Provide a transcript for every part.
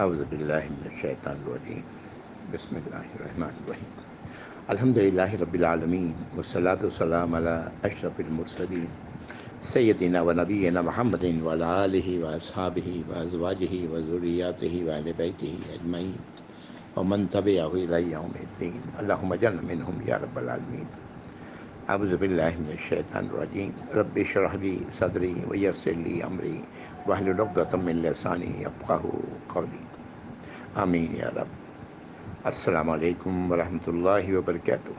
اعوذ باللہ من الشیطان الرجیم بسم اللہ الرحمن الرحیم الحمد للہ رب العالمین والصلاة والسلام علی اشرف المرسلین سیدنا و نبینا محمد وعلی آلہ واصحابہ وازواجہ وذریاتہ واہل بیتہ اجمعین ومن تبعہ الی یوم الدین اللہم اجعلنا منہم یا رب العالمین اعوذ باللہ من الشیطان الرجیم رب اشرح لی صدری ویسر لی امری واحلل عقدۃ من لسانی یفقہوا قولی آمین یا رب۔ السلام علیکم ورحمۃ اللہ وبرکاتہ۔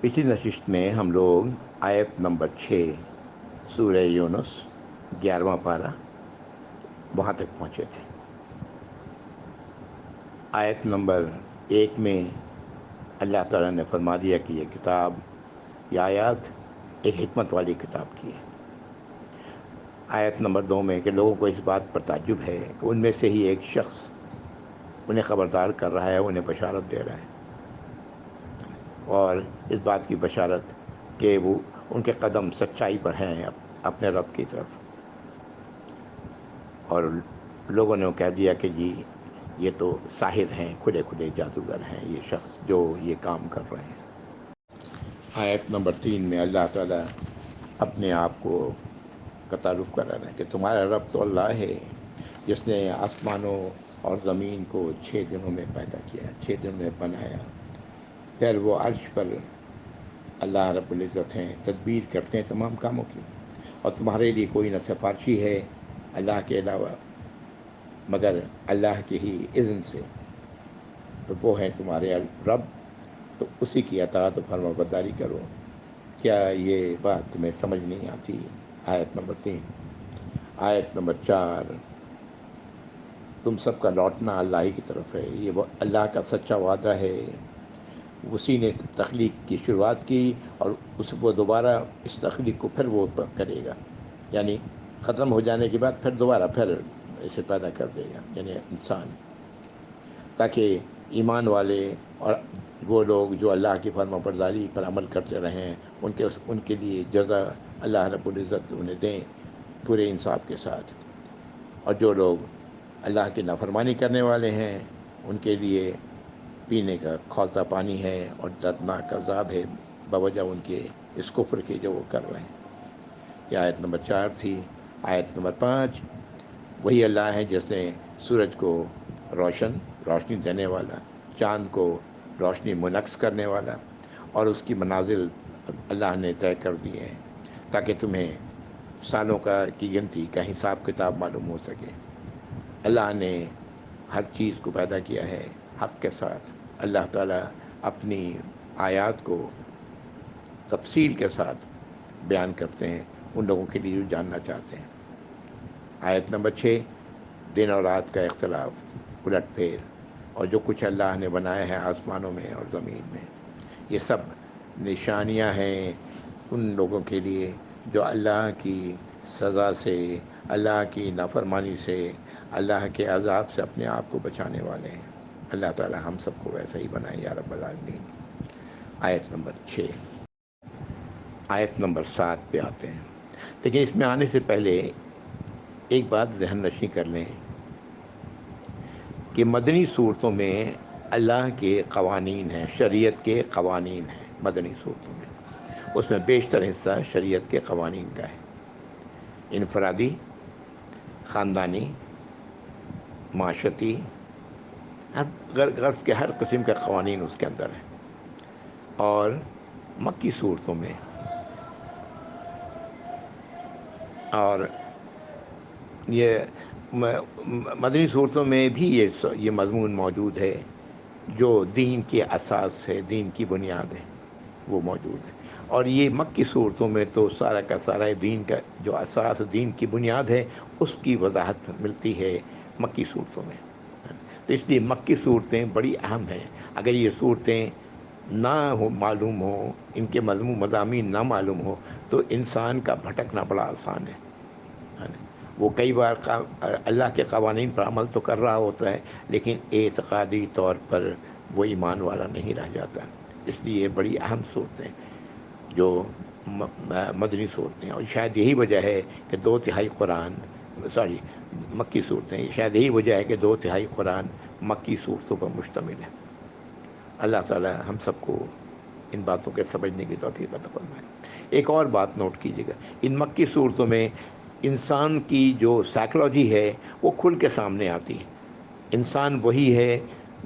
پچھلی نشست میں ہم لوگ آیت نمبر 6 سورہ یونس 11واں پارہ وہاں تک پہنچے تھے۔ آیت نمبر 1 میں اللہ تعالیٰ نے فرما دیا کہ یہ کتاب، یہ آیات ایک حکمت والی کتاب کی ہے۔ آیت نمبر 2 میں کہ لوگوں کو اس بات پر تعجب ہے کہ ان میں سے ہی ایک شخص انہیں خبردار کر رہا ہے، انہیں بشارت دے رہا ہے، اور اس بات کی بشارت کہ وہ ان کے قدم سچائی پر ہیں اپنے رب کی طرف۔ اور لوگوں نے کہہ دیا کہ جی یہ تو ساحر ہیں، کھلے کھلے جادوگر ہیں یہ شخص جو یہ کام کر رہے ہیں۔ آیت نمبر 3 میں اللہ تعالیٰ اپنے آپ کو کا تعارف کر رہا ہے کہ تمہارا رب تو اللہ ہے جس نے آسمانوں اور زمین کو 6 دنوں میں پیدا کیا، 6 دنوں میں بنایا، پھر وہ عرش پر اللہ رب العزت ہیں، تدبیر کرتے ہیں تمام کاموں کی، اور تمہارے لیے کوئی نہ سفارشی ہے اللہ کے علاوہ مگر اللہ کی ہی اذن سے، تو وہ ہے تمہارے رب، تو اسی کی اطاعت و فرما برداری کرو۔ کیا یہ بات تمہیں سمجھ نہیں آتی؟ آیت نمبر 3۔ آیت نمبر 4، تم سب کا لوٹنا اللہ ہی کی طرف ہے، یہ اللہ کا سچا وعدہ ہے، اسی نے تخلیق کی شروعات کی اور وہ دوبارہ اس تخلیق کو پھر وہ کرے گا، یعنی ختم ہو جانے کے بعد پھر دوبارہ پھر اسے پیدا کر دے گا، یعنی انسان، تاکہ ایمان والے اور وہ لوگ جو اللہ کی فرما برداری پر عمل کرتے رہیں ان کے لیے جزا اللہ رب العزت انہیں دیں پورے انصاف کے ساتھ، اور جو لوگ اللہ کی نافرمانی کرنے والے ہیں ان کے لیے پینے کا کھولتا پانی ہے اور دردناک عذاب ہے بوجہ ان کے اس کفر کے جو وہ کر رہے ہیں۔ یہ آیت نمبر 4 تھی۔ آیت نمبر 5، وہی اللہ ہے جس نے سورج کو روشنی دینے والا، چاند کو روشنی منعکس کرنے والا، اور اس کی منازل اللہ نے طے کر دی ہیں تاکہ تمہیں سالوں کی گنتی کا حساب کتاب معلوم ہو سکے۔ اللہ نے ہر چیز کو پیدا کیا ہے حق کے ساتھ۔ اللہ تعالیٰ اپنی آیات کو تفصیل کے ساتھ بیان کرتے ہیں ان لوگوں کے لیے جو جاننا چاہتے ہیں۔ آیت نمبر 6، دن اور رات کا اختلاف، الٹ پھیر، اور جو کچھ اللہ نے بنایا ہے آسمانوں میں اور زمین میں، یہ سب نشانیاں ہیں ان لوگوں کے لیے جو اللہ کی سزا سے، اللہ کی نافرمانی سے، اللہ کے عذاب سے اپنے آپ کو بچانے والے ہیں۔ اللہ تعالی ہم سب کو ویسا ہی بنائے یا رب العالمین۔ آیت نمبر 6۔ آیت نمبر 7 پہ آتے ہیں، لیکن اس میں آنے سے پہلے ایک بات ذہن نشین کر لیں کہ مدنی صورتوں میں اللہ کے قوانین ہیں، شریعت کے قوانین ہیں مدنی صورتوں میں، اس میں بیشتر حصہ شریعت کے قوانین کا ہے، انفرادی، خاندانی، معاشرتی، غرض کے ہر قسم کے قوانین اس کے اندر ہیں۔ اور مکی صورتوں میں اور یہ مدنی صورتوں میں بھی یہ مضمون موجود ہے جو دین کے اساس ہے، دین کی بنیاد ہے، وہ موجود ہے۔ اور یہ مکی صورتوں میں تو سارا کا سارا دین کا جو اساس، دین کی بنیاد ہے، اس کی وضاحت ملتی ہے مکی صورتوں میں۔ تو اس لیے مکی صورتیں بڑی اہم ہیں۔ اگر یہ صورتیں نہ معلوم ہوں، ان کے مضامین نہ معلوم ہو تو انسان کا بھٹکنا بڑا آسان ہے۔ وہ کئی بار اللہ کے قوانین پر عمل تو کر رہا ہوتا ہے لیکن اعتقادی طور پر وہ ایمان والا نہیں رہ جاتا۔ اس لیے بڑی اہم صورتیں جو مدنی صورتیں ہیں، اور شاید یہی وجہ ہے کہ 2/3 قرآن سوری مکی صورتیں، شاید یہی وجہ ہے کہ 2/3 قرآن مکی صورتوں پر مشتمل ہے۔ اللہ تعالی ہم سب کو ان باتوں کے سمجھنے کی توفیق عطا فرمائے۔ ایک اور بات نوٹ کیجیے گا، ان مکی صورتوں میں انسان کی جو سائیکلوجی ہے وہ کھل کے سامنے آتی ہے۔ انسان وہی ہے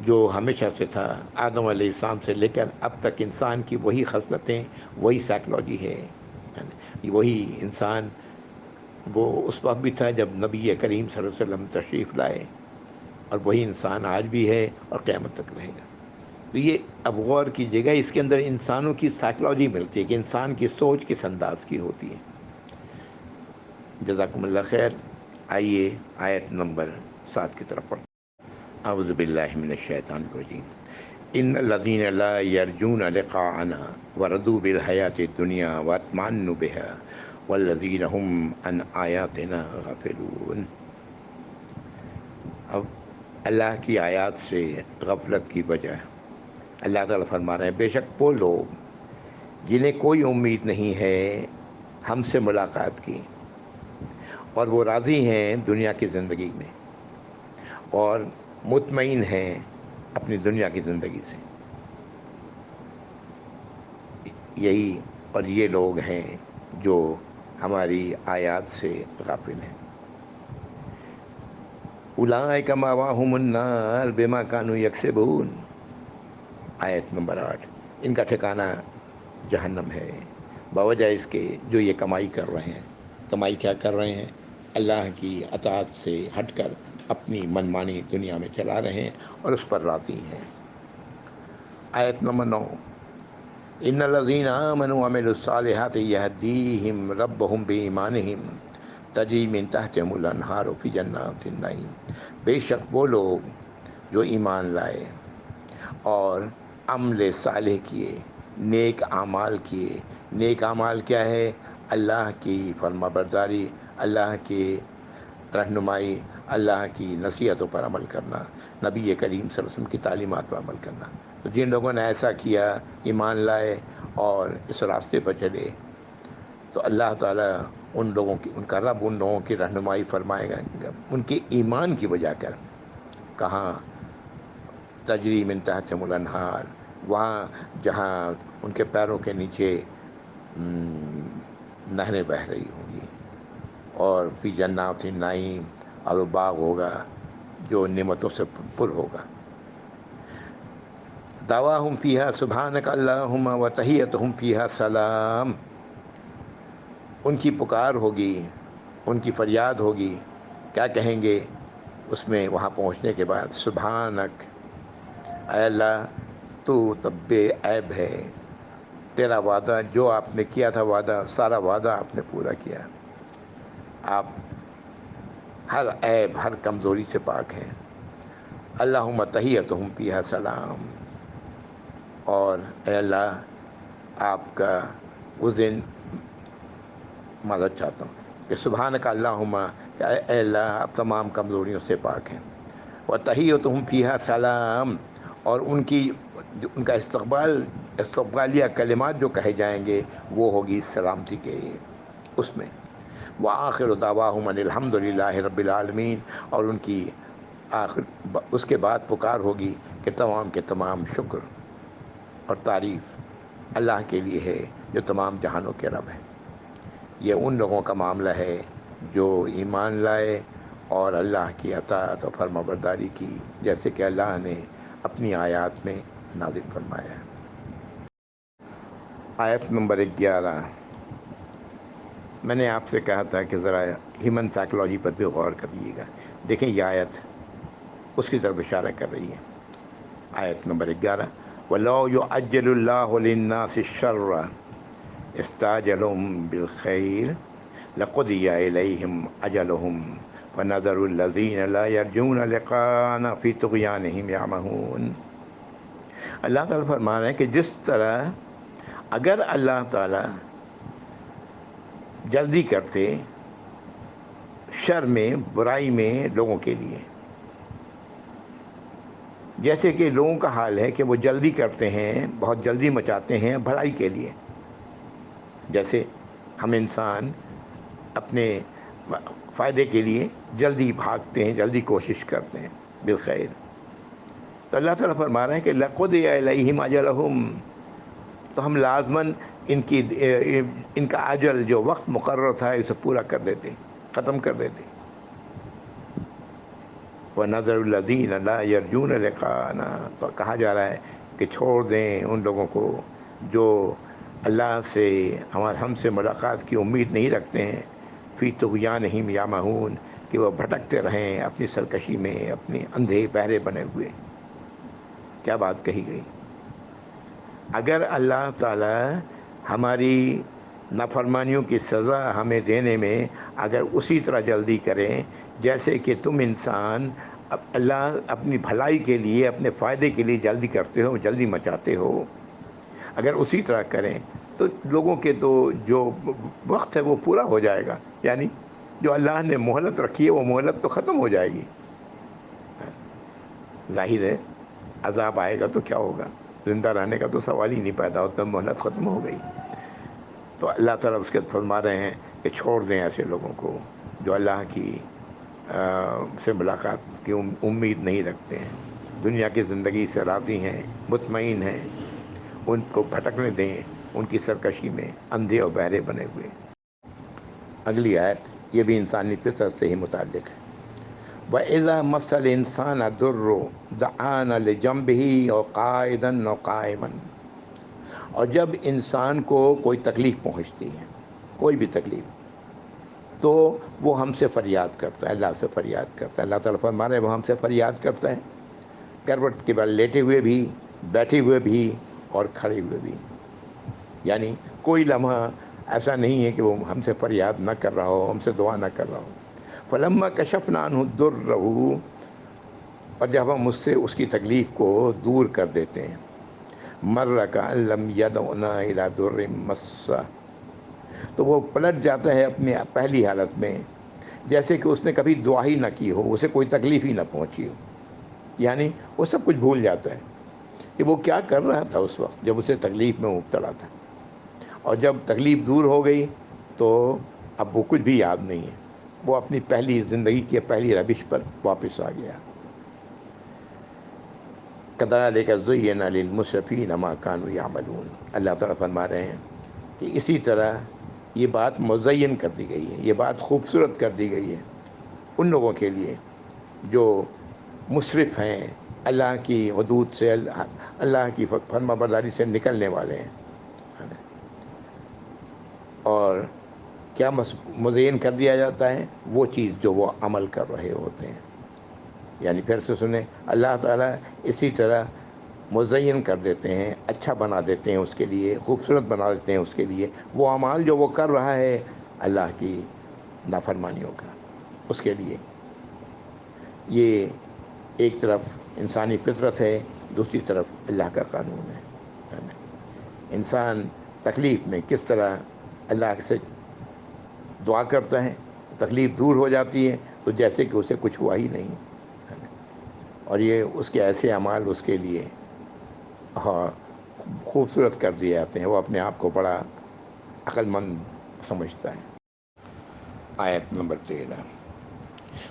جو ہمیشہ سے تھا، آدم علیہ السلام سے لے کر اب تک انسان کی وہی خصلتیں، وہی سائیکلوجی ہے۔ وہی انسان وہ اس وقت بھی تھا جب نبی کریم صلی اللہ علیہ وسلم تشریف لائے، اور وہی انسان آج بھی ہے اور قیامت تک رہے گا۔ تو یہ اب غور کیجیے گا، اس کے اندر انسانوں کی سائیکلوجی ملتی ہے کہ انسان کی سوچ کس انداز کی ہوتی ہے۔ جزاکم اللہ خیر۔ آئیے آیت نمبر 7 کی طرف پڑھتے ہیں۔ اعوذ باللہ من الشیطان الرجیم۔ ان الذین لا یرجون لقاءنا ورضوا بالحیاۃ الدنیا واطمأنوا بها والذین هم عن آیاتنا غافلون۔ اب اللہ کی آیات سے غفلت کی وجہ اللہ تعالیٰ فرما رہے ہیں، بے شک وہ لوگ جنہیں کوئی امید نہیں ہے ہم سے ملاقات کی، اور وہ راضی ہیں دنیا کی زندگی میں، اور مطمئن ہیں اپنی دنیا کی زندگی سے، یہی اور یہ لوگ ہیں جو ہماری آیات سے غافل ہیں۔ اولئک مأواہم النار بما کانوا یکسبون، آیت نمبر 8۔ ان کا ٹھکانہ جہنم ہے بوجہ اس کے جو یہ کمائی کر رہے ہیں۔ کمائی کیا کر رہے ہیں؟ اللہ کی اطاعت سے ہٹ کر اپنی منمانی دنیا میں چلا رہے ہیں اور اس پر راضی ہیں۔ آیت نمبر 9۔ ان الذین آمنوا وعملوا الصالحات یہدیہم ربہم بایمانہم تجری من تحتہم الانہار فی جنات النعیم۔ بے شک وہ لوگ جو ایمان لائے اور عمل صالح کیے، نیک اعمال کیے۔ نیک اعمال کیا ہے؟ اللہ کی فرما برداری، اللہ کی رہنمائی، اللہ کی نصیحتوں پر عمل کرنا، نبی کریم صلی اللہ علیہ وسلم کی تعلیمات پر عمل کرنا۔ تو جن لوگوں نے ایسا کیا، ایمان لائے اور اس راستے پر چلے، تو اللہ تعالیٰ ان لوگوں کی، ان کا رب ان لوگوں کی رہنمائی فرمائے گا ان کے ایمان کی وجہ کر۔ کہاں؟ تجری من تحتہم الانہار، وہاں جہاں ان کے پیروں کے نیچے نہریں بہہ رہی ہوں گی، اور فی جنات النعیم، اور وہ باغ ہوگا جو نعمتوں سے پر ہوگا۔ دعواہم فیہا سبحانک اللہم وتحیتہم فیہا سلام، ان کی پکار ہوگی، ان کی فریاد ہوگی، کیا کہیں گے اس میں وہاں پہنچنے کے بعد؟ سبحانک، اے اللہ تو تب بے عیب ہے، تیرا وعدہ جو آپ نے کیا تھا، وعدہ سارا وعدہ آپ نے پورا کیا، آپ ہر عیب ہر کمزوری سے پاک ہیں۔ اللہم تحیتہم فیہا سلام، اور اے اللہ آپ کا اس دن معذرت چاہتا ہوں کہ سبحانک اللہم، اے اللہ آپ تمام کمزوریوں سے پاک ہیں۔ وتحیتہم فیہا سلام، اور ان کا استقبالیہ کلمات جو کہے جائیں گے وہ ہوگی سلامتی کے اس میں۔ وآخر دعواہم ان الحمد للہ رب العالمین، اور ان کی اس کے بعد پکار ہوگی کہ تمام کے تمام شکر اور تعریف اللہ کے لیے ہے جو تمام جہانوں کے رب ہے۔ یہ ان لوگوں کا معاملہ ہے جو ایمان لائے اور اللہ کی اطاعت و فرما برداری کی، جیسے کہ اللہ نے اپنی آیات میں نازل فرمایا ہے۔ آیت نمبر 11۔ میں نے آپ سے کہا تھا کہ ذرا ہیومن سائیکلوجی پر بھی غور کریے گا۔ دیکھیں یہ آیت اس کی طرف اشارہ کر رہی ہے۔ آیت نمبر 11۔ وَلَوْ يُعَجِّلُ اللَّهُ لِلنَّاسِ الشَّرَّ اسْتَعْجَلَهُم بِالْخَيْرِ لَقُضِيَ إِلَيْهِمْ أَجَلُهُمْ فَنَذَرُ الَّذِينَ لَا يَرْجُونَ لِقَاءَنَا فِي طُغْيَانِهِمْ يَعْمَهُونَ۔ اللہ تعالیٰ فرما رہے ہیں کہ جس طرح اگر اللہ تعالیٰ جلدی کرتے شر میں، برائی میں لوگوں کے لیے، جیسے کہ لوگوں کا حال ہے کہ وہ جلدی کرتے ہیں، بہت جلدی مچاتے ہیں بھلائی کے لیے۔ جیسے ہم انسان اپنے فائدے کے لیے جلدی بھاگتے ہیں، جلدی کوشش کرتے ہیں بالخیر. تو اللہ تعالیٰ فرما رہے ہیں کہ لَقُضِيَ إِلَيْهِمْ أَجَلُهُمْ، تو ہم لازماً ان کا اجل جو وقت مقرر تھا اسے پورا کر دیتے، ختم کر دیتے. وَنَذَرُ الَّذِينَ لَا يَرْجُونَ لِقَاءَنَا، تو کہا جا رہا ہے کہ چھوڑ دیں ان لوگوں کو جو اللہ سے ہم سے ملاقات کی امید نہیں رکھتے ہیں، فی طغیانہم یعمہون، کہ وہ بھٹکتے رہیں اپنی سرکشی میں، اپنے اندھے بہرے بنے ہوئے. کیا بات کہی گئی. اگر اللہ تعالی ہماری نافرمانیوں کی سزا ہمیں دینے میں اگر اسی طرح جلدی کریں جیسے کہ تم انسان اللہ اپنی بھلائی کے لیے، اپنے فائدے کے لیے جلدی کرتے ہو، جلدی مچاتے ہو، اگر اسی طرح کریں تو لوگوں کے تو جو وقت ہے وہ پورا ہو جائے گا. یعنی جو اللہ نے مہلت رکھی ہے وہ مہلت تو ختم ہو جائے گی. ظاہر ہے عذاب آئے گا تو کیا ہوگا، زندہ رہنے کا تو سوال ہی نہیں پیدا ہوتا، مہلت ختم ہو گئی. تو اللہ تعالیٰ اس کے فرما رہے ہیں کہ چھوڑ دیں ایسے لوگوں کو جو اللہ کی سے ملاقات کی امید نہیں رکھتے ہیں، دنیا کی زندگی سے راضی ہیں، مطمئن ہیں. ان کو بھٹکنے دیں ان کی سرکشی میں، اندھے اور بہرے بنے ہوئے. اگلی آیت یہ بھی انسانی فطرت سے ہی متعلق ہے. وَإِذَا مَسَّ الْإِنسَانَ الضُّرُّ دَعَانَا لِجَنبِهِ أَوْ قَاعِدًا أَوْ قَائِمًا، اور جب انسان کو کوئی تکلیف پہنچتی ہے، کوئی بھی تکلیف، تو وہ ہم سے فریاد کرتا ہے، اللہ سے فریاد کرتا ہے. اللہ تعالیٰ فرما رہے ہیں وہ ہم سے فریاد کرتا ہے، کروٹ کے بل لیٹے ہوئے بھی، بیٹھے ہوئے بھی اور کھڑے ہوئے بھی. یعنی کوئی لمحہ ایسا نہیں ہے کہ وہ ہم سے فریاد نہ کر رہا ہو، ہم سے دعا نہ کر رہا ہو. فَلَمَّا كَشَفْنَا عَنْهُ ضُرَّهُ، اور جب ہم اس سے اس کی تکلیف کو دور کر دیتے ہیں، مَرَّ كَأَن لَّمْ يَدْعُنَا إِلَىٰ ضُرٍّ مَسَّهُ، تو وہ پلٹ جاتا ہے اپنی پہلی حالت میں جیسے کہ اس نے کبھی دعا ہی نہ کی ہو، اسے کوئی تکلیف ہی نہ پہنچی ہو. یعنی وہ سب کچھ بھول جاتا ہے کہ وہ کیا کر رہا تھا اس وقت جب اسے تکلیف میں مبتلا تھا، اور جب تکلیف دور ہو گئی تو اب وہ کچھ بھی یاد نہیں ہے، وہ اپنی پہلی زندگی کے پہلی روش پر واپس آ گیا. كَذَلِكَ زُيِّنَ لِلْمُسْرِفِينَ مَا كَانُوا يَعْمَلُونَ. اللہ تعالیٰ فرما رہے ہیں کہ اسی طرح یہ بات مزین کر دی گئی ہے، یہ بات خوبصورت کر دی گئی ہے ان لوگوں کے لیے جو مسرف ہیں، اللہ کی حدود سے، اللہ کی فرما برداری سے نکلنے والے ہیں. اور کیا مزین کر دیا جاتا ہے؟ وہ چیز جو وہ عمل کر رہے ہوتے ہیں. یعنی پھر سے سنیں، اللہ تعالیٰ اسی طرح مزین کر دیتے ہیں، اچھا بنا دیتے ہیں اس کے لیے، خوبصورت بنا دیتے ہیں اس کے لیے وہ اعمال جو وہ کر رہا ہے اللہ کی نافرمانیوں کا. اس کے لیے یہ ایک طرف انسانی فطرت ہے، دوسری طرف اللہ کا قانون ہے. انسان تکلیف میں کس طرح اللہ سے دعا کرتا ہے، تکلیف دور ہو جاتی ہے تو جیسے کہ اسے کچھ ہوا ہی نہیں. اور یہ اس کے ایسے اعمال اس کے لیے خوبصورت کر دیے جاتے ہیں، وہ اپنے آپ کو بڑا عقل مند سمجھتا ہے. آیت نمبر 13.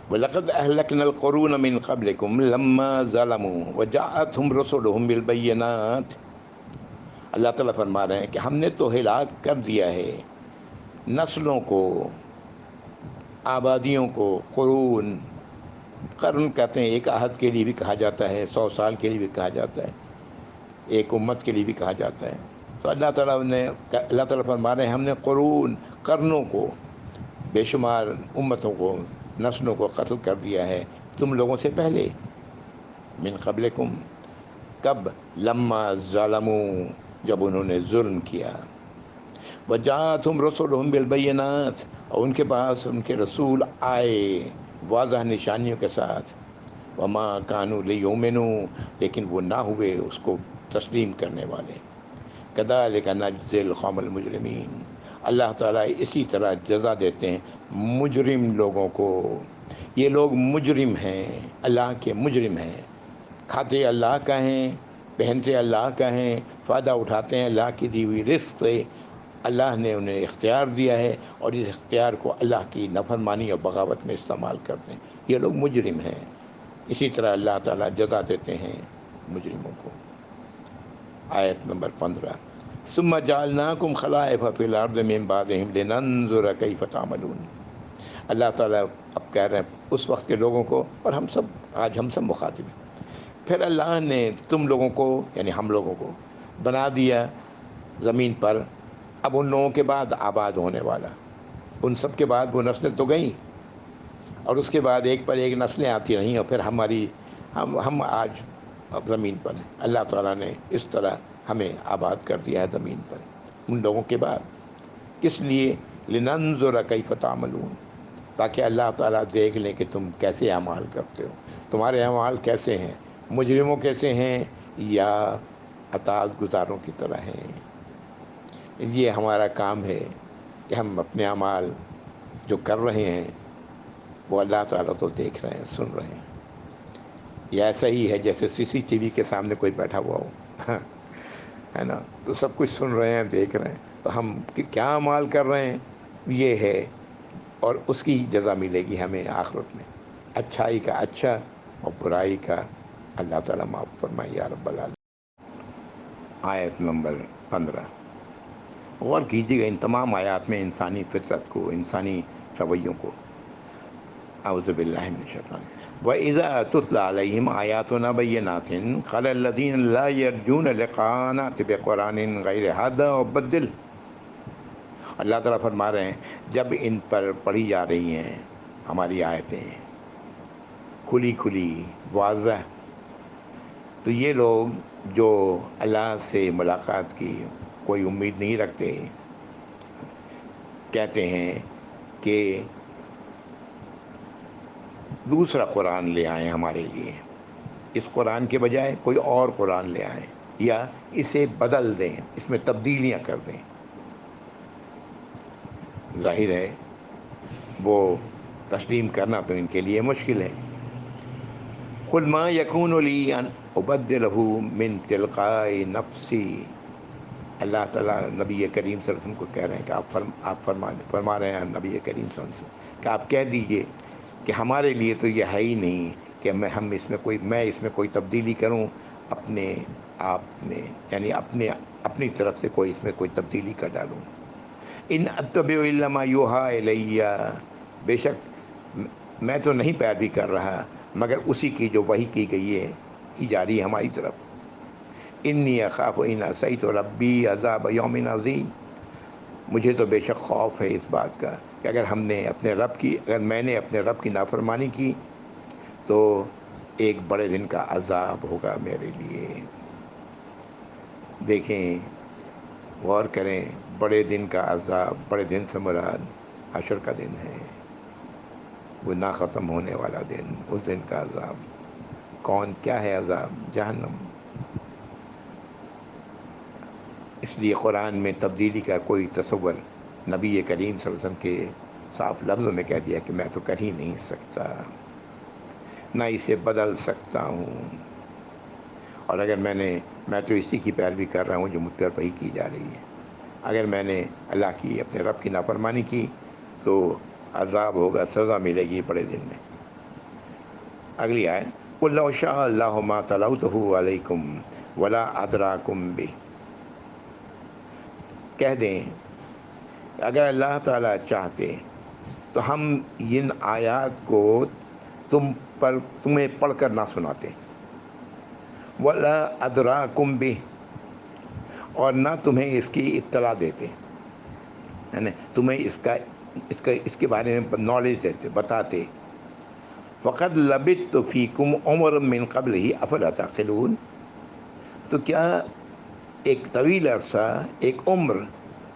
وَلَقَدْ أَهْلَكْنَا الْقُرُونَ مِنْ قَبْلِكُمْ لَمَّا ظَلَمُوا وَجَاءَتْهُمْ رُسُلُهُم بِالْبَيِّنَاتِ. اللہ تعالیٰ فرما رہے ہیں کہ ہم نے تو ہلاک کر دیا ہے نسلوں کو، آبادیوں کو. قرن کہتے ہیں ایک عہد کے لیے بھی کہا جاتا ہے، 100 سال کے لیے بھی کہا جاتا ہے، ایک امت کے لیے بھی کہا جاتا ہے. تو اللہ تعالیٰ فرما رہے ہیں ہم نے قرنوں کو، بے شمار امتوں کو، نسلوں کو قتل کر دیا ہے تم لوگوں سے پہلے. من قبلکم، کب؟ لما ظلموا، جب انہوں نے ظلم کیا. وجاءتهم رسلهم بالبینات، اور ان کے پاس ان کے رسول آئے واضح نشانیوں کے ساتھ. وما كانوا ليؤمنوا، لیکن وہ نہ ہوئے اس کو تسلیم کرنے والے. كذلك نجزي القوم المجرمين، اللہ تعالیٰ اسی طرح جزا دیتے ہیں مجرم لوگوں کو. یہ لوگ مجرم ہیں، اللہ کے مجرم ہیں، کھاتے اللہ کا ہیں، پہنتے اللہ کا ہیں، فائدہ اٹھاتے ہیں اللہ کی دی ہوئی رزق سے، اللہ نے انہیں اختیار دیا ہے اور اس اختیار کو اللہ کی نافرمانی اور بغاوت میں استعمال کرتے ہیں، یہ لوگ مجرم ہیں۔ اسی طرح اللہ تعالیٰ جزا دیتے ہیں مجرموں کو۔ آیت نمبر 15، ثم جعلناکم خلائف فی الارض من بعدہم لننظر کیف تعملون۔ اللہ تعالیٰ اب کہہ رہے ہیں اس وقت کے لوگوں کو، اور ہم سب آج ہم سب مخاطب ہیں، پھر اللہ نے تم لوگوں کو یعنی ہم لوگوں کو بنا دیا زمین پر، اب ان لوگوں کے بعد آباد ہونے والا، ان سب کے بعد وہ نسلیں تو گئیں، اور اس کے بعد ایک پر ایک نسلیں آتی رہیں، اور پھر ہم آج اب زمین پر ہیں۔ اللہ تعالیٰ نے اس طرح ہمیں آباد کر دیا ہے زمین پر ان لوگوں کے بعد، کس لیے؟ لننظر کیف تعملون، تاکہ اللہ تعالیٰ دیکھ لیں کہ تم کیسے اعمال کرتے ہو، تمہارے اعمال کیسے ہیں، مجرموں کیسے ہیں یا اطاعت گزاروں کی طرح ہیں۔ یہ ہمارا کام ہے کہ ہم اپنے اعمال جو کر رہے ہیں وہ اللہ تعالیٰ تو دیکھ رہے ہیں، سن رہے ہیں۔ یہ ایسا ہی ہے جیسے CCTV کے سامنے کوئی بیٹھا ہوا ہو ہے نا، تو سب کچھ سن رہے ہیں، دیکھ رہے ہیں، تو ہم کیا اعمال کر رہے ہیں یہ ہے، اور اس کی جزا ملے گی ہمیں آخرت میں، اچھائی کا اچھا اور برائی کا اللہ تعالیٰ معاف فرمائے یا رب العالمین۔ آیت نمبر 15، غور کیجیے گا ان تمام آیات میں انسانی فطرت کو، انسانی رویوں کو۔ اعوذ باللہ من الشیطان، وَإِذَا تُتْلَى عَلَيْهِمْ آيَاتُنَا بَيِّنَاتٍ قَالَ الَّذِينَ لَا يَرْجُونَ لِقَاءَنَا ائْتِ بِقُرْآنٍ غَيْرِ هَذَا أَوْ بَدِّلْهُ۔ اللہ تعالیٰ فرما رہے ہیں جب ان پر پڑھی جا رہی ہیں ہماری آیتیں کھلی کھلی واضح، تو یہ لوگ جو اللہ سے ملاقات کی کوئی امید نہیں رکھتے، کہتے ہیں کہ دوسرا قرآن لے آئیں ہمارے لیے، اس قرآن کے بجائے کوئی اور قرآن لے آئیں، یا اسے بدل دیں، اس میں تبدیلیاں کر دیں۔ ظاہر ہے وہ تسلیم کرنا تو ان کے لیے مشکل ہے۔ قُلْ مَا يَكُونُ لِي أَنْ أُبَدِّلَهُ مِنْ تِلْقَاءِ نَفْسِي۔ اللہ تعالیٰ نبی کریم صلی اللہ علیہ وسلم کو کہہ رہے ہیں کہ آپ فرما رہے ہیں نبی کریم صلی اللہ علیہ وسلم کہ آپ کہہ دیجئے کہ ہمارے لیے تو یہ ہے ہی نہیں کہ میں اس میں کوئی تبدیلی کروں اپنے آپ میں، یعنی اپنی طرف سے اس میں کوئی تبدیلی کر ڈالوں۔ ان اتبع الا ما یوحی الی، بے شک میں تو نہیں پیروی کر رہا مگر اسی کی جو وحی کی گئی ہے، کی جا رہی ہے ہماری طرف۔ انی اخاف ان عصیت ربی عذاب یوم عظیم، مجھے تو بے شک خوف ہے اس بات کا کہ اگر میں نے اپنے رب کی نافرمانی کی تو ایک بڑے دن کا عذاب ہوگا میرے لیے۔ دیکھیں، غور کریں، بڑے دن کا عذاب، بڑے دن سے مراد حشر کا دن ہے، وہ نہ ختم ہونے والا دن، اس دن کا عذاب کیا ہے؟ عذاب جہنم۔ اس لیے قرآن میں تبدیلی کا کوئی تصور نبی کریم صلی اللہ علیہ وسلم کے صاف لفظوں میں کہہ دیا کہ میں تو کر ہی نہیں سکتا، نہ اسے بدل سکتا ہوں، اور اگر میں تو اسی کی پیروی کر رہا ہوں جو مجھ پر وحی کی جا رہی ہے، اگر میں نے اللہ کی اپنے رب کی نافرمانی کی تو عذاب ہوگا، سزا ملے گی بڑے دن میں۔ اگلی آیت، قُلْ لَوْ شَاءَ اللَّهُ مَا تَلَوْتُهُ عَلَيْكُمْ وَلَا أَدْرَاكُمْ بِهِ۔ کہہ دیں اگر اللہ تعالیٰ چاہتے تو ہم ان آیات کو تمہیں پڑھ کر نہ سناتے، وَلَا أَدْرَاكُمْ بِهِ، اور نہ تمہیں اس کی اطلاع دیتے، یعنی تمہیں اس کے بارے میں نالج دیتے، بتاتے۔ فَقَدْ لَبِثْتُ فِيكُمْ عُمُرًا مِّن قَبْلِهِ أَفَلَا تَعْقِلُونَ، تو کیا ایک طویل عرصہ، ایک عمر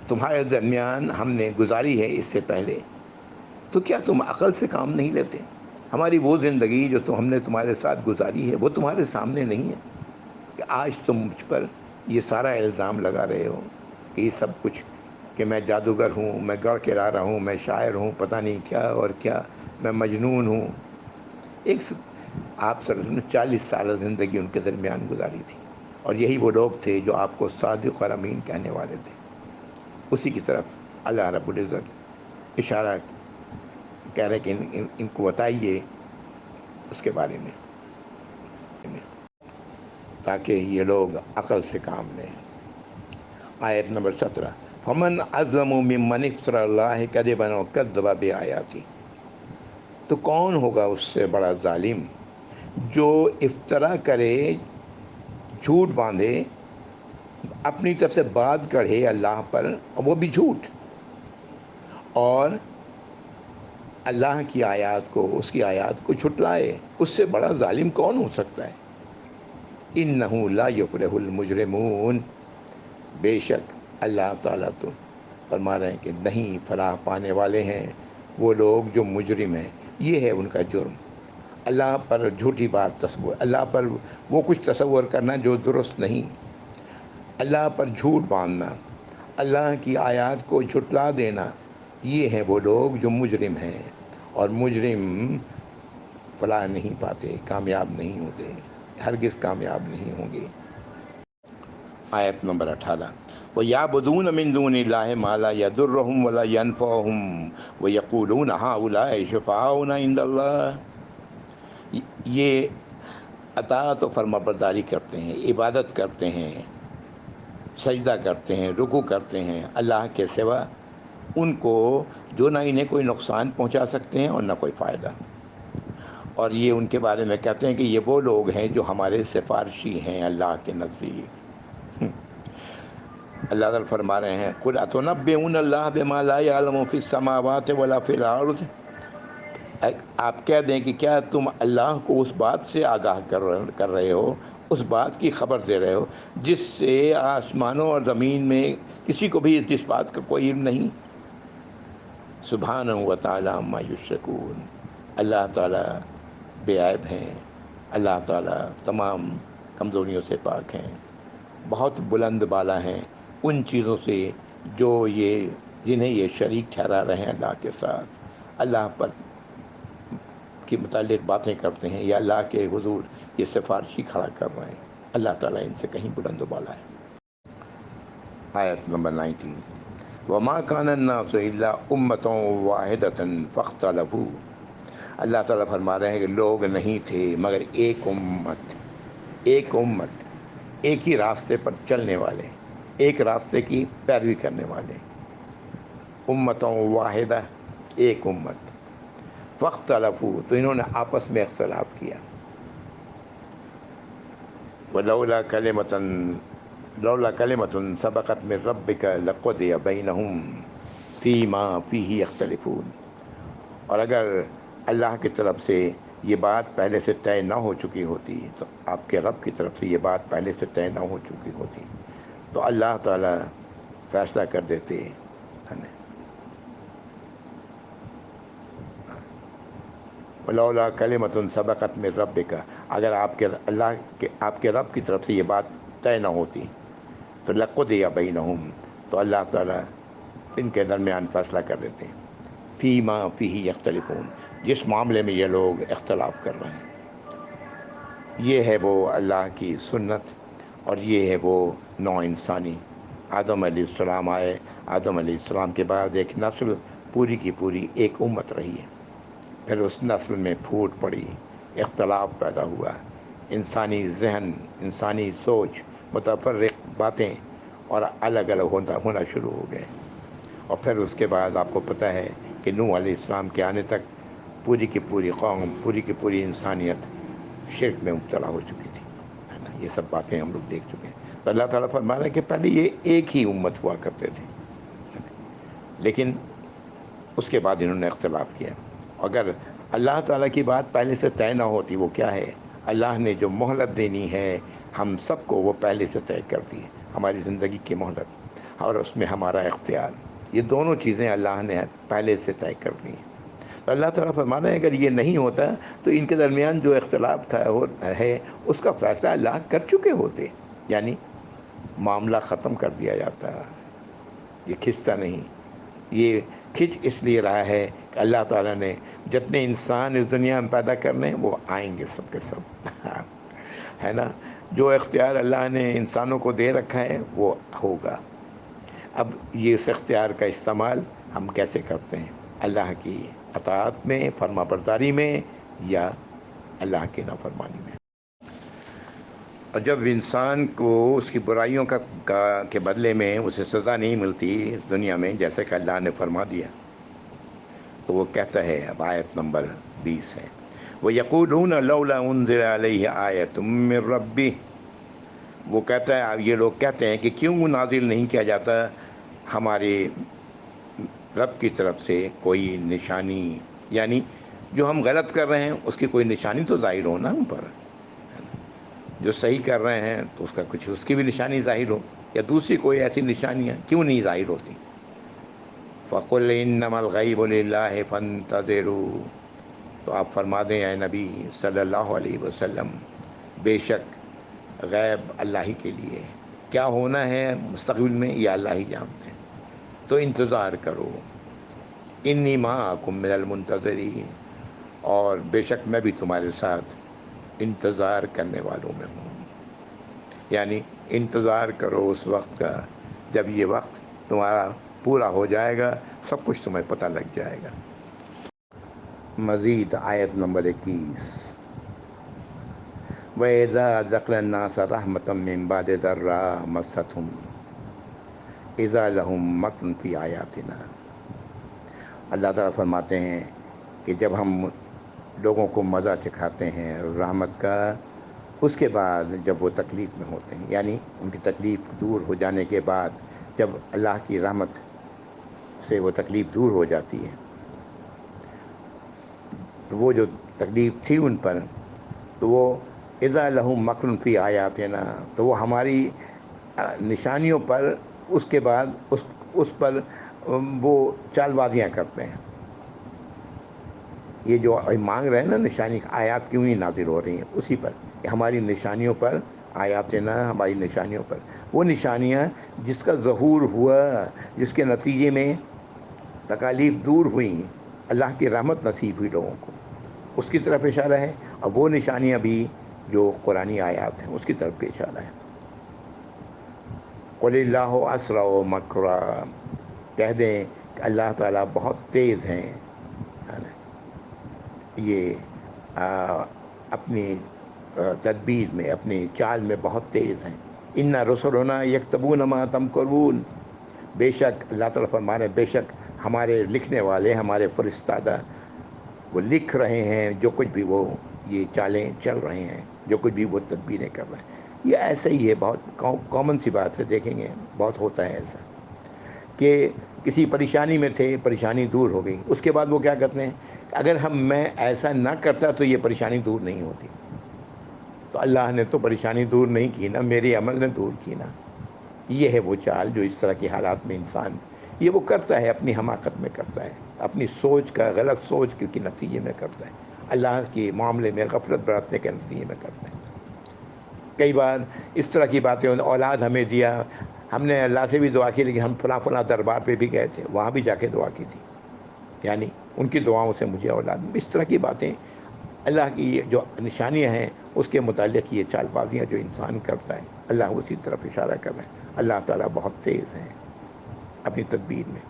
تمہارے درمیان ہم نے گزاری ہے اس سے پہلے، تو کیا تم عقل سے کام نہیں لیتے؟ ہماری وہ زندگی جو ہم نے تمہارے ساتھ گزاری ہے وہ تمہارے سامنے نہیں ہے کہ آج تم مجھ پر یہ سارا الزام لگا رہے ہو کہ یہ سب کچھ، کہ میں جادوگر ہوں، میں گڑھ کے لا رہا ہوں، میں شاعر ہوں، پتہ نہیں کیا اور کیا، میں مجنون ہوں۔ آپ صلی اللہ علیہ وسلم نے 40 سالہ زندگی ان کے درمیان گزاری تھی، اور یہی وہ لوگ تھے جو آپ کو صادق اور امین کہنے والے تھے۔ اسی کی طرف اللہ رب العزت اشارہ کہہ رہے کہ ان کو بتائیے اس کے بارے میں، تاکہ یہ لوگ عقل سے کام لیں۔ آیت نمبر 17، فمن اظلم ممن افتری اللہ کذبا وکذب بآیاتہ، تو کون ہوگا اس سے بڑا ظالم جو افطرا کرے، جھوٹ باندھے، اپنی طرف سے بات کڑھے اللہ پر، اور وہ بھی جھوٹ، اور اللہ کی آیات کو، اس کی آیات کو جھٹلائے۔ اس سے بڑا ظالم کون ہو سکتا ہے؟ انہ لا یفلح المجرمون، بے شک اللہ تعالیٰ تو فرما رہے ہیں کہ نہیں فلاح پانے والے ہیں وہ لوگ جو مجرم ہیں۔ یہ ہے ان کا جرم، اللہ پر جھوٹی بات تصور، اللہ پر وہ کچھ تصور کرنا جو درست نہیں، اللہ پر جھوٹ باندھنا، اللہ کی آیات کو جھٹلا دینا، یہ ہیں وہ لوگ جو مجرم ہیں، اور مجرم فلاح نہیں پاتے، کامیاب نہیں ہوتے، ہرگز کامیاب نہیں ہوں گے۔ آیت نمبر 18، وَيَعْبُدُونَ مِن دُونِ اللَّهِ مَا لَا يَضُرُّهُمْ وَلَا يَنفَعُهُمْ وَيَقُولُونَ هَؤُلَاءِ شُفَعَاؤُنَا عِندَ اللَّهِ، یہ اطاعت و فرما برداری کرتے ہیں، عبادت کرتے ہیں، سجدہ کرتے ہیں، رکوع کرتے ہیں اللہ کے سوا ان کو، جو نہ انہیں کوئی نقصان پہنچا سکتے ہیں اور نہ کوئی فائدہ۔ اور یہ ان کے بارے میں کہتے ہیں کہ یہ وہ لوگ ہیں جو ہمارے سفارشی ہیں اللہ کے نزدیک۔ اللہ تعالیٰ فرما رہے ہیں قُلْ أَتُنَبِّئُونَ اللَّهَ بِمَا لَا يَعْلَمُ فِي السَّمَاوَاتِ وَلَا فِي الْأَرْضِ، آپ کہہ دیں کہ کیا تم اللہ کو اس بات سے آگاہ کر رہے ہو، اس بات کی خبر دے رہے ہو جس سے آسمانوں اور زمین میں کسی کو بھی اس بات کا کوئی علم نہیں؟ سبحانہ و تعالیٰ عما یشرکون، اللہ تعالیٰ بے عیب ہیں، اللہ تعالیٰ تمام کمزوریوں سے پاک ہیں، بہت بلند بالا ہیں ان چیزوں سے جو یہ جنہیں یہ شریک ٹھہرا رہے ہیں اللہ کے ساتھ، اللہ پر کے متعلق باتیں کرتے ہیں یا اللہ کے حضور یہ سفارشی کھڑا کر رہے ہیں، اللہ تعالیٰ ان سے کہیں بلند و بالا ہے۔ آیت نمبر 19، وَمَا كَانَ النَّاسُ إِلَّا أُمَّةً وَاحِدَةً فَاخْتَلَفُوا، اللہ تعالیٰ فرما رہے ہیں کہ لوگ نہیں تھے مگر ایک امت، ایک امت، ایک ہی راستے پر چلنے والے، ایک راستے کی پیروی کرنے والے، امتوں واحدہ، ایک امت، فاختلفوا، تو انہوں نے آپس میں اختلاف کیا، ولولا لولا کلمۃ سبقت من ربک لقضی بینہم فیما فیہ یختلفون، اور اگر اللہ کی طرف سے یہ بات پہلے سے طے نہ ہو چکی ہوتی، تو آپ کے رب کی طرف سے یہ بات پہلے سے طے نہ ہو چکی ہوتی تو اللہ تعالیٰ فیصلہ کر دیتے۔ ولولا کلمۃ سبقت من ربک، اگر آپ کے رب کی طرف سے یہ بات طے نہ ہوتی تو لقضی بینہم، تو اللہ تعالیٰ ان کے درمیان فیصلہ کر دیتے، فیما فیہ یختلفون، جس معاملے میں یہ لوگ اختلاف کر رہے ہیں۔ یہ ہے وہ اللہ کی سنت، اور یہ ہے وہ نوع انسانی۔ آدم علیہ السلام آئے، آدم علیہ السلام کے بعد ایک نسل پوری کی پوری ایک امت رہی ہے، پھر اس نسل میں پھوٹ پڑی، اختلاف پیدا ہوا، انسانی ذہن، انسانی سوچ، متفرق باتیں اور الگ الگ ہونا شروع ہو گئے، اور پھر اس کے بعد آپ کو پتہ ہے کہ نوح علیہ السلام کے آنے تک پوری کی پوری قوم، پوری کی پوری انسانیت شرک میں مبتلا ہو چکی تھی، ہے نا، یہ سب باتیں ہم لوگ دیکھ چکے ہیں۔ تو اللہ تعالیٰ فرما رہا ہے کہ پہلے یہ ایک ہی امت ہوا کرتے تھے، لیکن اس کے بعد انہوں نے اختلاف کیا۔ اگر اللہ تعالیٰ کی بات پہلے سے طے نہ ہوتی، وہ کیا ہے، اللہ نے جو مہلت دینی ہے ہم سب کو وہ پہلے سے طے کر دی ہے، ہماری زندگی کی مہلت اور اس میں ہمارا اختیار، یہ دونوں چیزیں اللہ نے پہلے سے طے کر دی ہیں۔ تو اللہ تعالیٰ فرمانا ہے اگر یہ نہیں ہوتا تو ان کے درمیان جو اختلاف تھا ہے اس کا فیصلہ اللہ کر چکے ہوتے، یعنی معاملہ ختم کر دیا جاتا، یہ کھنچتا نہیں۔ یہ کھنچ اس لیے رہا ہے کہ اللہ تعالیٰ نے جتنے انسان اس دنیا میں پیدا کرنے ہیں وہ آئیں گے سب کے سب، ہے نا، جو اختیار اللہ نے انسانوں کو دے رکھا ہے وہ ہوگا، اب یہ اس اختیار کا استعمال ہم کیسے کرتے ہیں؟ اللہ کی اطاعت میں، فرما برداری میں، یا اللہ کی نافرمانی میں؟ اور جب انسان کو اس کی برائیوں کے بدلے میں اسے سزا نہیں ملتی اس دنیا میں، جیسے کہ اللہ نے فرما دیا، تو وہ کہتا ہے، اب آیت نمبر 20 ہے، وَيَقُولُونَ لَوْلَا أُنزِلَ عَلَيْهِ آيَةٌ مِّن رَّبِّهِ، وہ کہتا ہے، اب یہ لوگ کہتے ہیں کہ کیوں نازل نہیں کیا جاتا ہمارے رب کی طرف سے کوئی نشانی، یعنی جو ہم غلط کر رہے ہیں اس کی کوئی نشانی تو ظاہر ہو نا ہم پر، جو صحیح کر رہے ہیں تو اس کا کچھ، اس کی بھی نشانی ظاہر ہو، یا دوسری کوئی ایسی نشانیاں کیوں نہیں ظاہر ہوتی؟ فَقُلْ إِنَّمَا الْغَيْبُ لِلَّهِ فَانتَظِرُوا، تو آپ فرما دیں اے نبی صلی اللہ علیہ وسلم، بے شک غیب اللہ ہی کے لیے، کیا ہونا ہے مستقبل میں یہ اللہ ہی جانتے ہیں، تو انتظار کرو، انی معکم من المنتظرین، اور بے شک میں بھی تمہارے ساتھ انتظار کرنے والوں میں ہوں، یعنی انتظار کرو اس وقت کا جب یہ وقت تمہارا پورا ہو جائے گا، سب کچھ تمہیں پتہ لگ جائے گا۔ مزید آیت نمبر 21، وَإِذَا ذَقْنَ النَّاسَ رَحْمَةً مِّن بَعْدِ ضَرَّاءٍ مَّسَّتْهُمْ إِذَا لَهُم مَّكْرٌ فِي آيَاتِنَا، اللہ تعالیٰ فرماتے ہیں کہ جب ہم لوگوں کو مزہ چکھاتے ہیں رحمت کا، اس کے بعد جب وہ تکلیف میں ہوتے ہیں، یعنی ان کی تکلیف دور ہو جانے کے بعد جب اللہ کی رحمت سے وہ تکلیف دور ہو جاتی ہے، تو وہ جو تکلیف تھی ان پر، تو وہ اذا لہم مکر فی آیاتنا، تو وہ ہماری نشانیوں پر اس کے بعد اس پر وہ چال بازیاں کرتے ہیں۔ یہ جو مانگ رہے ہیں نا نشانی، آیات کیوں نہیں نازل ہو رہی ہیں، اسی پر کہ ہماری نشانیوں پر، آیاتنا ہماری نشانیوں پر، وہ نشانیاں جس کا ظہور ہوا، جس کے نتیجے میں تکالیف دور ہوئیں، اللہ کی رحمت نصیب ہوئی لوگوں کو، اس کی طرف اشارہ ہے، اور وہ نشانیاں بھی جو قرآنی آیات ہیں اس کی طرف بھی اشارہ ہے۔ قُلِ اللَّهُ أَسْرَعُ مَكْرًا، کہہ دیں کہ اللہ تعالیٰ بہت تیز ہیں، یہ اپنی تدبیر میں، اپنی چال میں بہت تیز ہیں۔ اِنَّ رُسُلُنَا يَكْتُبُونَ مَا تَمْكُرُونَ، بے شک اللہ تعالیٰ فرما رہے ہیں، بے شک ہمارے لکھنے والے، ہمارے فرستادہ وہ لکھ رہے ہیں جو کچھ بھی وہ یہ چالیں چل رہے ہیں، جو کچھ بھی وہ تدبیریں کر رہے ہیں۔ یہ ایسے ہی ہے، بہت کامن سی بات ہے، دیکھیں گے بہت ہوتا ہے ایسا کہ کسی پریشانی میں تھے، پریشانی دور ہو گئی، اس کے بعد وہ کیا کرتے ہیں کہ اگر میں ایسا نہ کرتا تو یہ پریشانی دور نہیں ہوتی، تو اللہ نے تو پریشانی دور نہیں کی نا، میرے عمل نے دور کی نا۔ یہ ہے وہ چال جو اس طرح کے حالات میں انسان یہ وہ کرتا ہے، اپنی حماقت میں کرتا ہے، اپنی سوچ کا، غلط سوچ کے نتیجے میں کرتا ہے، اللہ کے معاملے میں غفلت برتنے کے نتیجے میں کرتا ہے۔ کئی بار اس طرح کی باتیں، اولاد ہمیں دیا، ہم نے اللہ سے بھی دعا کی، لیکن ہم فلاں فلاں دربار پہ بھی گئے تھے، وہاں بھی جا کے دعا کی تھی، یعنی ان کی دعاؤں سے مجھے اولاد، اس طرح کی باتیں اللہ کی جو نشانیاں ہیں اس کے متعلق یہ چال بازیاں جو انسان کرتا ہے، اللہ اسی طرف اشارہ کر رہے ہیں، اللہ تعالیٰ بہت تیز ہیں اپنی تدبیر میں۔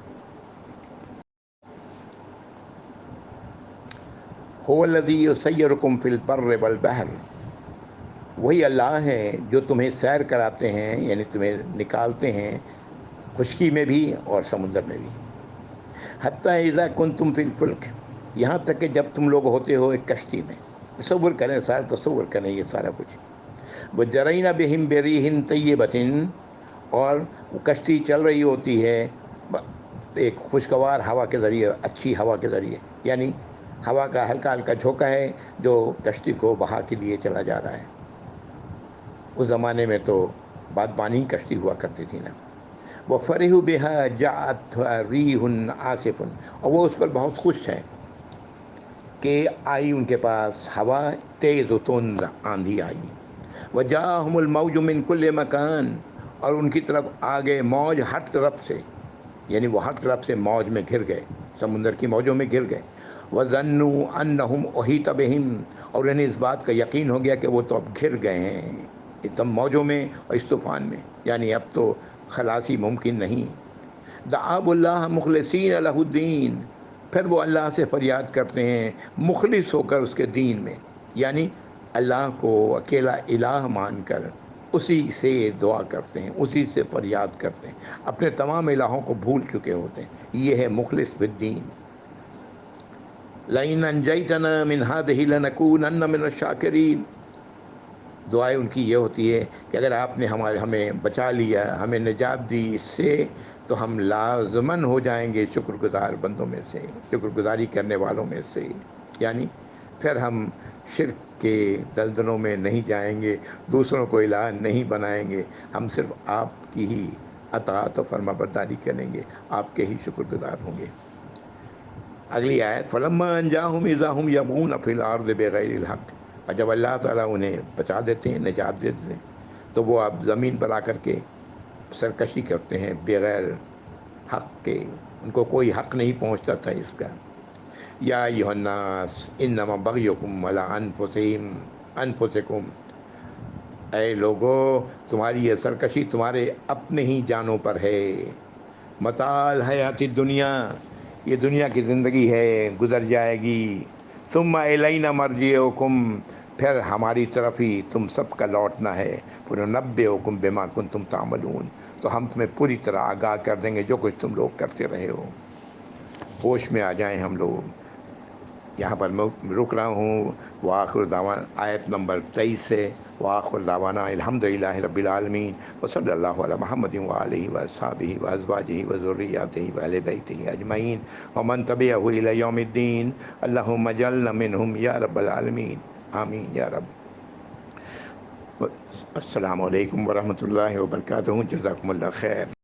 هو الذی یسیرکم فی البر والبحر، وہی اللہ ہے جو تمہیں سیر کراتے ہیں، یعنی تمہیں نکالتے ہیں خشکی میں بھی اور سمندر میں بھی، حتی اذا کنتم فی الفلک، یہاں تک کہ جب تم لوگ ہوتے ہو ایک کشتی میں، تصور کریں، سارا تصور کریں یہ سارا کچھ، وَجَرَيْنَ بِهِمْ بِرِيحٍ طَيِّبَةٍ، اور وہ کشتی چل رہی ہوتی ہے ایک خوشگوار ہوا کے ذریعے، اچھی ہوا کے ذریعے، یعنی ہوا کا ہلکا ہلکا جھونکا ہے جو کشتی کو بہا کے لیے چلا جا رہا ہے۔ اس زمانے میں تو بادبانی کشتی ہوا کرتی تھی نا۔ وَفَرِحُوا بِهَا جَاءَتْهَا رِيحٌ عَاصِفٌ، اور وہ اس پر بہت خوش ہیں کہ آئی ان کے پاس ہوا تیز و تند آندھی آئی، وَجَاءَهُمُ الْمَوْجُ مِنْ كُلِّ مَكَانٍ، اور ان کی طرف آگے موج ہر طرف سے، یعنی وہ ہر طرف سے موج میں گھر گئے، سمندر کی موجوں میں گر گئے، وَظَنُّوا أَنَّهُمْ أُحِيطَ بِهِمْ، اور انہیں اس بات کا یقین ہو گیا کہ وہ تو اب گھر گئے ہیں ایک دم موجوں میں اور اس طوفان میں، یعنی اب تو خلاصی ممکن نہیں، دعوا اللہ مخلصین لہ الدین، پھر وہ اللہ سے فریاد کرتے ہیں مخلص ہو کر اس کے دین میں، یعنی اللہ کو اکیلا الہ مان کر اسی سے دعا کرتے ہیں، اسی سے فریاد کرتے ہیں، اپنے تمام الہوں کو بھول چکے ہوتے ہیں، یہ ہے مخلص فی الدین۔ لئن انجیتنا من ہذہ لنکونن من الشاکرین، دعائیں ان کی یہ ہوتی ہے کہ اگر آپ نے ہمیں بچا لیا، ہمیں نجات دی اس سے، تو ہم لازماً ہو جائیں گے شکر گزار بندوں میں سے، شکر گزاری کرنے والوں میں سے، یعنی پھر ہم شرک کے دلدلوں میں نہیں جائیں گے، دوسروں کو الہ نہیں بنائیں گے، ہم صرف آپ کی ہی اطاعت و فرما برداری کریں گے، آپ کے ہی شکر گزار ہوں گے۔ اگلی آیت، فلما انجاہم اذا ہم یبغون فی الارض بغیر الحق، اور جب اللہ تعالیٰ انہیں بچا دیتے ہیں، نجات دیتے ہیں، تو وہ اب زمین پر آ کر کے سرکشی کرتے ہیں بغیر حق کے، ان کو کوئی حق نہیں پہنچتا تھا اس کا۔ یا ایھا الناس انما بغیکم علی انفسکم، اے لوگو تمہاری یہ سرکشی تمہارے اپنے ہی جانوں پر ہے، متاع الحیات الدنیا، یہ دنیا کی زندگی ہے، گزر جائے گی، ثم الینا مرجعکم، پھر ہماری طرف ہی تم سب کا لوٹنا ہے، فننبئکم بما کنتم تعملون، تو ہم تمہیں پوری طرح آگاہ کر دیں گے جو کچھ تم لوگ کرتے رہے ہو۔ ہوش میں آ جائیں ہم لوگ۔ یہاں پر میں رک رہا ہوں۔ وآخر دعوانا، آیت نمبر 23 سے، وآخر دعوانا الحمدللہ رب العالمین، وصلی اللہ علی محمد وآلہ وصحبہ وازواجہ وذریاتہ واہل بیتہ اجمعین ومن تبعہ الی یوم الدین، اللہم اجعلنا منہم یا رب العالمین، آمین یا رب۔ السلام علیکم ورحمۃ اللہ وبرکاتہ، جزاکم اللہ خیر۔